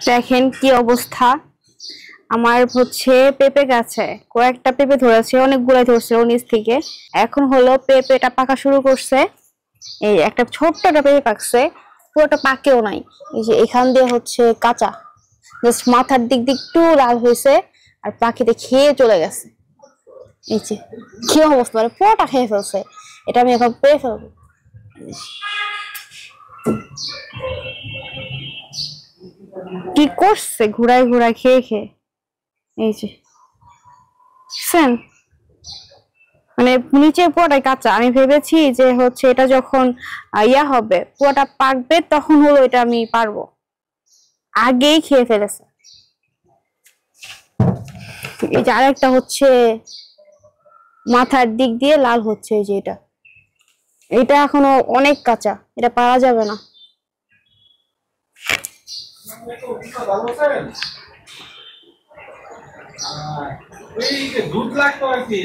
দেখেন কি অবস্থা। আমার হচ্ছে পেঁপে গাছে কয়েকটা পেঁপে ধরেছে, অনেকগুলাই ধরছে ওর নিচ থেকে। এখন হলো পেঁপেটা পাকা শুরু করছে। এই একটা ছোট্ট একটা পেঁপে পাকছে, পুরোটা পাকেও নাই। এই যে এখান দিয়ে হচ্ছে কাঁচা, জাস্ট মাথার দিক দিয়ে একটু লাল হয়েছে, আর পাখিতে খেয়ে চলে গেছে। এই যে কি অবস্থা, মানে পুরোটা খেয়ে ফেলছে। এটা আমি এখন পেয়ে ফেলবো। কি করছে ঘুরায় ঘুরায় খেয়ে খেয়ে। এই যে বুঝছেন, মানে নিচের পুরোটাই কাঁচা। আমি ভেবেছি যে হচ্ছে এটা যখন ইয়া হবে, পুরোটা পাকবে, তখন হলো এটা আমি পারবো। আগেই খেয়ে ফেলেছে। এই যে আরেকটা হচ্ছে মাথার দিক দিয়ে লাল হচ্ছে। এই যে এটা, এটা এখনো অনেক কাঁচা, এটা পারা যাবে না। ওই যে দুধ লাগতো আর কি,